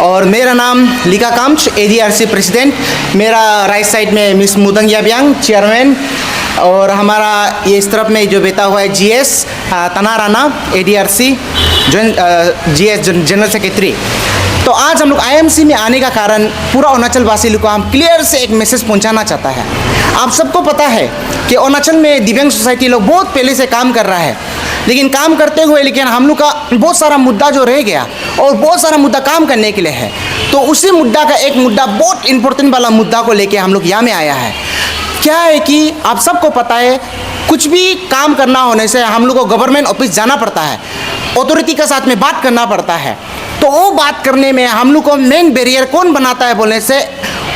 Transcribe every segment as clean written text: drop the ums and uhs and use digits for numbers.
और मेरा नाम लिका काम्च, ADRC प्रेसिडेंट। मेरा राइट साइड में मिस मुदंग याब्यांग चेयरमैन, और हमारा ये इस तरफ में जो बैठा हुआ है GS तना Rana, ADRC GS general secretary. तो आज हम लोग IMC में आने का कारण पूरा अरुणाचल वासी लोग को हम क्लियर से एक मैसेज पहुंचाना चाहता है। आप सबको पता है कि अरुणाचल में दिव्यांग सोसाइटी लोग बहुत पहले से काम कर रहा है, लेकिन काम करते हुए लेकिन हम लोग का बहुत सारा मुद्दा जो रह गया और बहुत सारा मुद्दा काम करने के लिए है। तो उसी मुद्दा का एक मुद्दा बहुत इंपॉर्टेंट वाला मुद्दा को लेके हम लोग यहाँ में आया है। क्या है कि आप सबको पता है, कुछ भी काम करना होने से हम लोग को गवर्नमेंट ऑफिस जाना पड़ता है, अथॉरिटी के साथ में बात करना पड़ता है। तो वो बात करने में हम लोग को मेन बैरियर कौन बनाता है बोलने से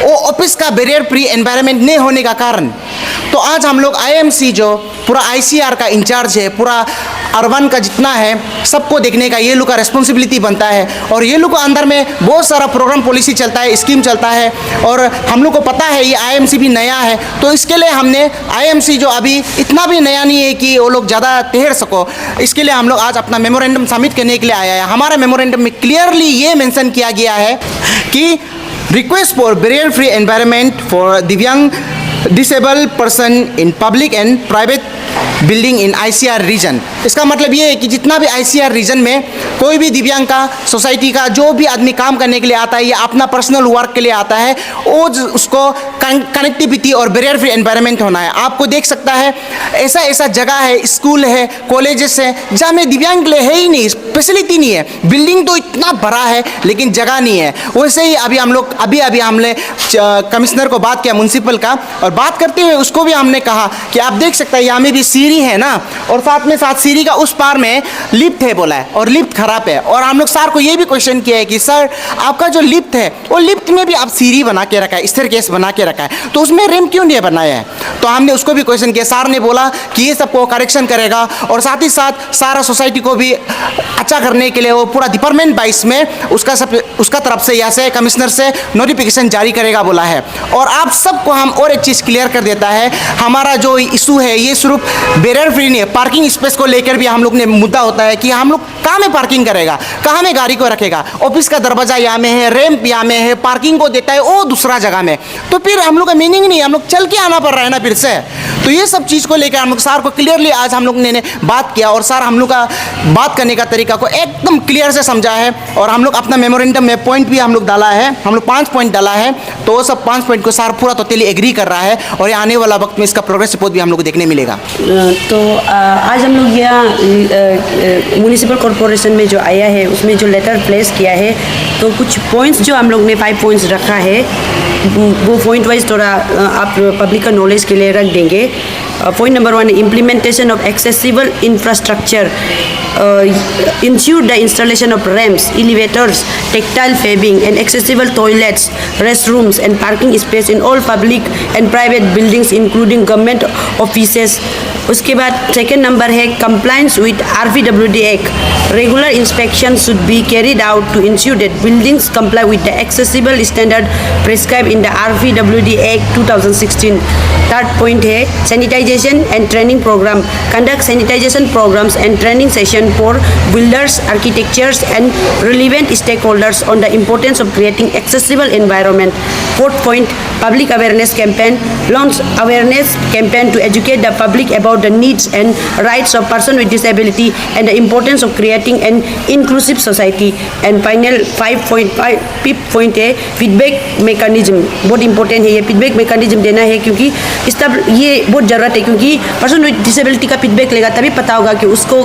वो ऑफिस का बैरियर फ्री एनवायरनमेंट नहीं होने का कारण। तो आज हम लोग IMC जो पूरा ICR का इंचार्ज है, पूरा अर्बन का जितना है सबको देखने का ये लोग का रिस्पॉन्सिबिलिटी बनता है। और ये लोग को अंदर में बहुत सारा प्रोग्राम पॉलिसी चलता है, स्कीम चलता है, और हम लोग को पता है ये IMC भी नया है। तो इसके लिए हमने IMC जो अभी इतना भी नया नहीं है कि वो लोग ज़्यादा ठहर सको, इसके लिए हम लोग आज अपना मेमोरेंडम सबमिट करने के लिए आया है। हमारा मेमोरेंडम में क्लियरली ये मेंशन किया गया है कि request for barrier free environment for दिव्यांग disabled person in public and private building in ICR region. इसका मतलब ये है कि जितना भी ICR रीजन में कोई भी दिव्यांग का सोसाइटी का जो भी आदमी काम करने के लिए आता है या अपना पर्सनल वर्क के लिए आता है, वो उसको कनेक्टिविटी और बैरियर फ्री एनवायरनमेंट होना है। आपको देख सकता है ऐसा ऐसा जगह है, स्कूल है, कॉलेजेस है, जहाँ में दिव्यांग के लिए है ही नहीं, फैसिलिटी नहीं है। बिल्डिंग तो इतना बड़ा है लेकिन जगह नहीं है। वैसे ही अभी हम लोग अभी हमने कमिश्नर को बात किया म्यूनसिपल का, और बात करते हुए उसको भी हमने कहा कि आप देख सकते हैं यहाँ में भी सीढ़ी है ना, और साथ में साथ सीढ़ी का उस पार में लिफ्ट है बोला है, और लिफ्ट खराब है। और हम लोग सर को ये भी क्वेश्चन किया है कि सर आपका जो लिफ्ट है वो लिफ्ट में भी आप सीढ़ी बना के रखा है, स्टेयरकेस बना के रखा है, तो उसमें रैंप क्यों नहीं बनाया है? तो हमने उसको भी क्वेश्चन किया। सर ने बोला कि ये सबको करेक्शन करेगा, और साथ ही साथ सारा सोसाइटी को भी अच्छा करने के लिए वो पूरा डिपार्टमेंट वाइज में उसका तरफ से या से कमिश्नर से नोटिफिकेशन जारी करेगा बोला है। और आप सबको हम और एक चीज़ क्लियर कर देता है, हमारा जो इशू है ये सिर्फ बैरियर फ्री नहीं है, पार्किंग स्पेस को लेकर भी हम लोग ने मुद्दा होता है कि हम लोग कहाँ में पार्किंग करेगा, कहाँ में गाड़ी को रखेगा। ऑफिस का दरवाजा यहाँ में है, रैंप यहाँ में है, पार्किंग को देता है वो दूसरा जगह में, तो फिर हम लोग का मीनिंग नहीं, हम लोग चल के आना पड़ रहा है ना फिर से। तो ये सब चीज़ को लेकर हम लोग सर को क्लियरली आज हम लोग ने बात किया, और सर हम लोग का बात करने का तरीका को एकदम क्लियर से समझा है। और हम लोग अपना मेमोरेंडम में पॉइंट भी हम लोग डाला है, हम लोग 5 पॉइंट डाला है, तो वो सब 5 पॉइंट को सर पूरा टोटली एग्री कर रहा है, और आने वाला वक्त में इसका प्रोग्रेस रिपोर्ट भी हम लोग को देखने मिलेगा। तो आज हम लोग यहाँ म्यूनिसिपल कॉरपोरेशन में जो आया है उसमें जो लेटर प्लेस किया है, तो कुछ पॉइंट्स जो हम लोग ने 5 पॉइंट्स रखा है वो पॉइंट वाइज थोड़ा आप पब्लिक का नॉलेज के लिए रख देंगे। Point number 1, implementation of accessible infrastructure, ensure the installation of ramps, elevators, tactile paving and accessible toilets, restrooms and parking space in all public and private buildings including government offices। उसके बाद second number है compliance with RVWD Act, regular inspection should be carried out to ensure that buildings comply with the accessible standard prescribed in the RVWD Act 2016। Third point है sanitation and training program, conduct sanitation programs and training session for builders, architects and relevant stakeholders on the importance of creating accessible environment। Fourth point, public awareness campaign, launch awareness campaign to educate the public about the needs and rights of person with disability and the importance of creating an inclusive society। And final 5th point है feedback mechanism, बहुत important है ये feedback mechanism देना है, क्योंकि इस तब ये बहुत ज़रूरत है, क्योंकि पर्सन विद डिसेबिलिटी का फीडबैक लेगा तभी पता होगा कि उसको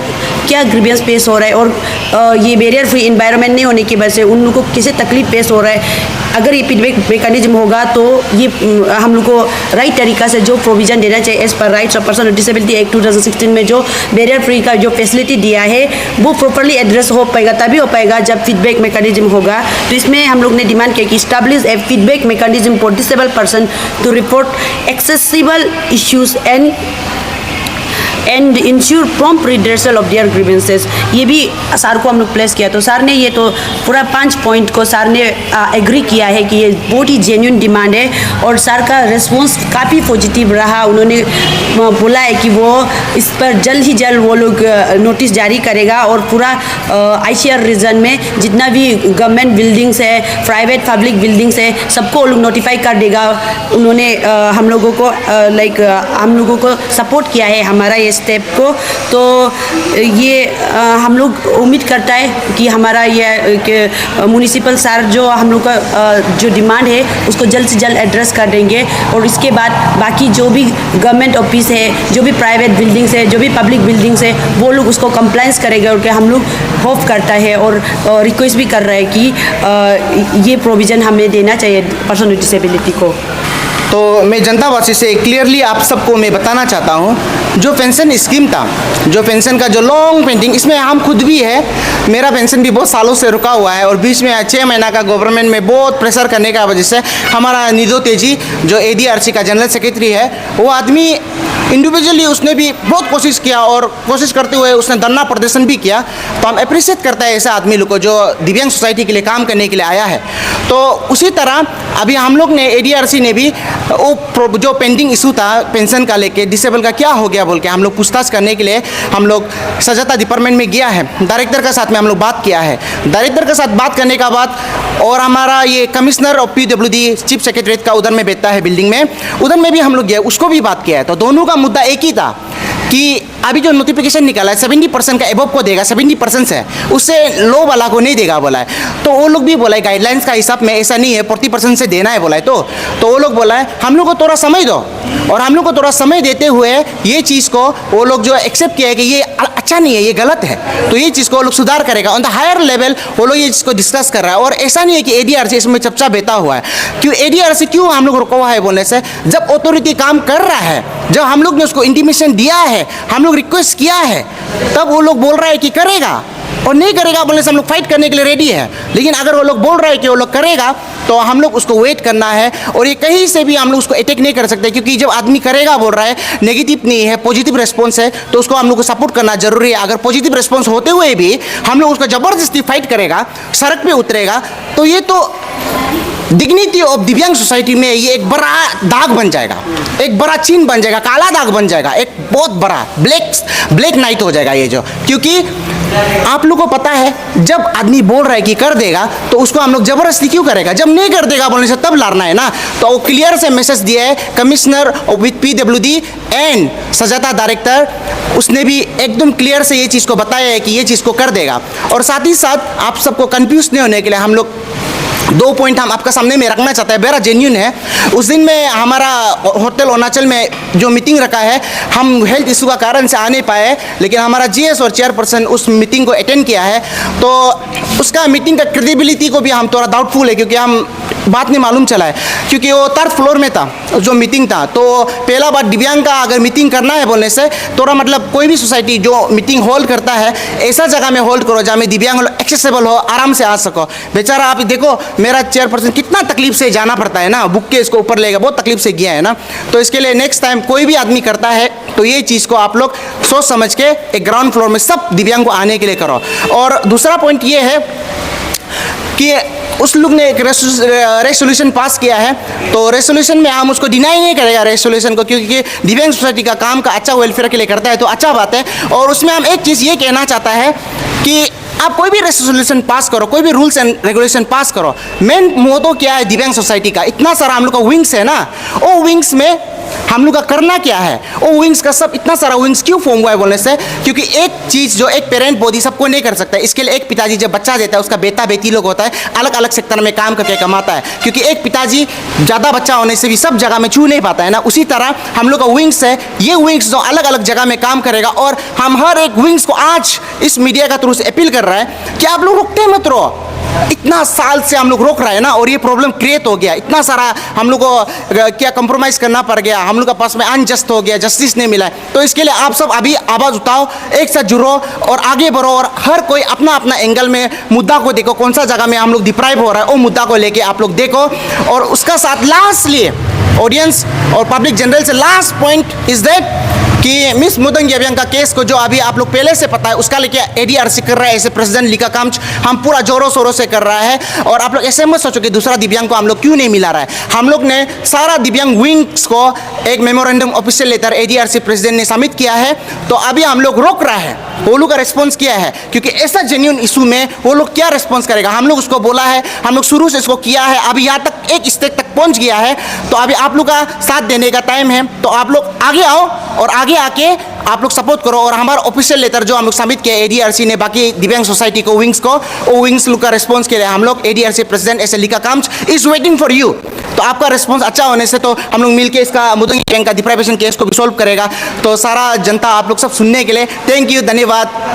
क्या ग्रीवियंस पेश हो रहा है, और ये बैरियर फ्री एनवायरनमेंट नहीं होने की वजह से उन लोगों को कैसे तकलीफ पेश हो रहा है। अगर ये फीडबैक मेकानिज्म होगा तो ये हम लोग को राइट तरीका से जो प्रोविज़न देना चाहिए as per rights of person with disability act 2016 में जो बैरियर फ्री का जो फैसिलिटी दिया है वो प्रॉपरली एड्रेस हो पाएगा, तभी हो पाएगा जब फीडबैक मेकानिज्म होगा। तो इसमें हम लोग ने डिमांड किया कि establish a feedback mechanism for disable person to report accessible issues and and ensure prompt redressal of their grievances. ये भी सर को हम लोग प्लेस किया, तो सर ने ये तो पूरा 5 पॉइंट को सर ने एग्री किया है कि ये बहुत ही जेन्युइन डिमांड है, और सर का रिस्पॉन्स काफ़ी पॉजिटिव रहा। उन्होंने बोला है कि वो इस पर जल्द ही जल्द वो लोग नोटिस जारी करेगा, और पूरा ICR रीजन में जितना भी गवर्नमेंट बिल्डिंग्स है, प्राइवेट पब्लिक बिल्डिंग्स है, सबको वो लोग नोटिफाई कर देगा। उन्होंने हम लोगों को हम लोगों को सपोर्ट किया है हमारा ये स्टेप को। तो ये हम लोग उम्मीद करता है कि हमारा ये म्युनिसिपल सर जो हम लोग का जो डिमांड है उसको जल्द से जल्द एड्रेस कर देंगे, और इसके बाद बाकी जो भी गवर्नमेंट ऑफिस है, जो भी प्राइवेट बिल्डिंग्स है, जो भी पब्लिक बिल्डिंग्स है, वो लोग उसको कंप्लाइंस करेंगे। और हम लोग होप करता है और रिक्वेस्ट भी कर रहे हैं कि ये प्रोविज़न हमें देना चाहिए पर्सन विद डिसेबिलिटी को। तो मैं जनतावासी से क्लियरली आप सबको मैं बताना चाहता हूँ, जो पेंशन स्कीम था, जो पेंशन का जो लॉन्ग पेंडिंग, इसमें हम खुद भी है, मेरा पेंशन भी बहुत सालों से रुका हुआ है, और बीच में 6 महीना का गवर्नमेंट में बहुत प्रेशर करने का वजह से हमारा निधो तेजी जो ADRC का जनरल सेक्रेटरी है, वो आदमी इंडिविजुअली उसने भी बहुत कोशिश किया, और कोशिश करते हुए उसने धरना प्रदर्शन भी किया। तो हम अप्रिशिएट करते हैं ऐसे आदमी लोग को जो दिव्यांग सोसाइटी के लिए काम करने के लिए आया है। तो उसी तरह अभी हम लोग ने ADRC ने भी वो जो पेंडिंग इशू था पेंशन का लेके, डिसेबल का क्या हो गया बोल के हम लोग पूछताछ करने के लिए हम लोग सजाता डिपार्टमेंट में गया है, डायरेक्टर के साथ में हम लोग बात किया है। डायरेक्टर के साथ बात करने का बाद, और हमारा ये commissioner of PWD chief secretariat का उधर में बैठता है बिल्डिंग में, उधर में भी हम लोग गए, उसको भी बात किया है। तो दोनों का मुद्दा एक ही था कि अभी जो नोटिफिकेशन निकाला है 70% का एबव को देगा, 70% है, उससे लो वाला को नहीं देगा बोला है। तो वो लोग भी बोला है गाइडलाइंस का हिसाब में ऐसा नहीं है, 40% से देना है बोला है। तो वो लोग बोला है हम लोग को थोड़ा समय दो, और हम लोग को थोड़ा समय देते हुए ये चीज़ को वो लोग जो एक्सेप्ट किया है कि ये अच्छा नहीं है, ये गलत है, तो ये चीज़ को वो लोग सुधार करेगा। ऑन द हायर लेवल वो लोग ये चीज़ को डिस्कस कर रहा है। और ऐसा नहीं है कि ADRC इसमें चर्चा बेता हुआ है। क्यों ADRC क्यों हम लोग रुका हुआ है बोलने से, जब अथॉरिटी काम कर रहा है, जब हम लोग ने उसको इंटीमेशन दिया है, हम लोग रिक्वेस्ट किया है, तब वो लोग बोल रहा है कि करेगा, और नहीं करेगा बोलने से हम लोग फाइट करने के लिए रेडी है। लेकिन अगर वो लोग बोल रहे हैं कि वो लोग करेगा, तो हम लोग उसको वेट करना है, और ये कहीं से भी हम लोग उसको अटैक नहीं कर सकते, क्योंकि जब आदमी करेगा बोल रहा है, नेगेटिव नहीं है, पॉजिटिव रिस्पॉन्स है, तो उसको हम लोग को सपोर्ट करना जरूरी है। अगर पॉजिटिव रिस्पॉन्स होते हुए भी हम लोग उसको ज़बरदस्ती फाइट करेगा, सड़क पे उतरेगा, तो ये तो डिग्निटी ऑफ दिव्यांग सोसाइटी में ये एक बड़ा दाग बन जाएगा, एक बड़ा चिन्ह बन जाएगा, काला दाग बन जाएगा, एक बहुत बड़ा ब्लैक नाइट हो जाएगा ये जो। क्योंकि आप लोग को पता है जब आदमी बोल रहा है कि कर देगा, तो उसको हम लोग जबरदस्ती क्यों करेगा, जब नहीं कर देगा बोलने से तब लड़ना है ना। तो वो क्लियर से मैसेज दिया है कमिश्नर विद PWD एंड सजाता डायरेक्टर, उसने भी एकदम क्लियर से ये चीज़ को बताया है कि ये चीज़ को कर देगा। और साथ ही साथ आप सबको कंफ्यूज नहीं होने के लिए हम लोग 2 पॉइंट हम आपका सामने में रखना चाहते हैं, मेरा जेन्यून है। उस दिन में हमारा होटल अरुणाचल में जो मीटिंग रखा है, हम हेल्थ इशू का कारण से आ नहीं पाए, लेकिन हमारा GS और चेयरपर्सन उस मीटिंग को अटेंड किया है। तो उसका मीटिंग का क्रेडिबिलिटी को भी हम थोड़ा डाउटफुल है, क्योंकि हम बात नहीं मालूम चला है, क्योंकि वो 3rd फ्लोर में था जो मीटिंग था। तो पहला बार दिव्यांग का अगर मीटिंग करना है बोलने से थोड़ा मतलब कोई भी सोसाइटी जो मीटिंग होल्ड करता है, ऐसा जगह में होल्ड करो जहाँ में दिव्यांग एक्सेसिबल हो, आराम से आ सको। बेचारा आप देखो मेरा चेयरपर्सन कितना तकलीफ से जाना पड़ता है ना, बुक के इसको ऊपर लेगा, बहुत तकलीफ से गया है ना। तो इसके लिए नेक्स्ट टाइम कोई भी आदमी करता है तो ये चीज़ को आप लोग सोच समझ के एक ग्राउंड फ्लोर में सब दिव्यांग को आने के लिए करो। और दूसरा पॉइंट ये है कि उस लोग ने एक रेसोल्यूशन पास किया है, तो रेसोल्यूशन में हम उसको डिनाई नहीं करेगा रेसोल्यूशन को, क्योंकि दिव्यांग सोसाइटी का काम का अच्छा वेलफेयर के लिए करता है, तो अच्छा बात है। और उसमें हम एक चीज़ ये कहना चाहता है कि आप कोई भी रेसोल्यूशन पास करो, कोई भी रूल्स एंड रेगुलेशन पास करो, मेन मोटो क्या है दिव्यांग सोसाइटी का, इतना सारा हम लोग का विंग्स है ना, वो विंग्स में हम लोग का करना क्या है, वो विंग्स का सब इतना सारा विंग्स क्यों फॉर्म हुआ है बोलने से, क्योंकि एक चीज़ जो एक पेरेंट बॉडी सबको नहीं कर सकता है। इसके लिए एक पिताजी जब बच्चा देता है, उसका बेटा बेटी लोग होता है, अलग अलग सेक्टर में काम करके कमाता है, क्योंकि एक पिताजी ज़्यादा बच्चा होने से भी सब जगह में छू नहीं पाता है ना। उसी तरह हम लोग का विंग्स है, ये विंग्स जो अलग अलग जगह में काम करेगा, और हम हर एक विंग्स को आज इस मीडिया का थ्रू से अपील कर रहा है कि आप लोग रुकते मत रहो। इतना साल से हम लोग रोक रहे हैं ना, और ये प्रॉब्लम क्रिएट हो गया, इतना सारा हम लोग को क्या कंप्रोमाइज़ करना पड़ गया, हम लोग का पास में अनजस्ट हो गया, जस्टिस नहीं मिला है। तो इसके लिए आप सब अभी आवाज़ उठाओ, एक साथ जुड़ो और आगे बढ़ो, और हर कोई अपना अपना एंगल में मुद्दा को देखो, कौन सा जगह में हम लोग डिप्राइव हो रहा है वो मुद्दा को लेके आप लोग देखो। और उसका साथ लास्टली ऑडियंस और पब्लिक जनरल से लास्ट पॉइंट इज दैट कि मिस मुदंग याबियांग का केस को जो अभी आप लोग पहले से पता है उसका लेके एडीआरसी कर रहा है, ऐसे प्रेसिडेंट लीका काम्च हम पूरा जोरों शोरों से कर रहा है। और आप लोग ऐसे मत सोचो कि दूसरा दिव्यांग को हम लोग क्यों नहीं मिला रहा है। हम लोग ने सारा दिव्यांग विंग्स को एक मेमोरेंडम ऑफिशियल लेटर एडीआरसी प्रेसिडेंट ने सबमिट किया है, तो अभी हम लोग रोक रहा है, वो लोग का रिस्पॉन्स किया है, क्योंकि ऐसा जेन्युइन इशू में वो लोग क्या रिस्पॉन्स करेगा। हम लोग उसको बोला है, हम लोग शुरू से इसको किया है, अभी यहाँ तक एक स्टेज तक पहुँच गया है, तो अभी आप लोग का साथ देने का टाइम है। तो आप लोग आगे आओ और आगे आके आप लोग सपोर्ट करो। और हमारा ऑफिशियल लेटर जो हम लोग सबमिट किया एडीआरसी ने बाकी दिव्यांग सोसाइटी को विंग्स को, वो विंग्स लोग का रिस्पॉन्स के लिए हम लोग एडीआरसी प्रेसिडेंट ऐसे लीका काम्च इज वेटिंग फॉर यू। तो आपका रिस्पॉन्स अच्छा होने से तो हम लोग मिलके इसका मुदंग याबियांग का डिप्राइवेशन केस को भी सॉल्व करेगा। तो सारा जनता आप लोग सब सुनने के लिए थैंक यू, धन्यवाद।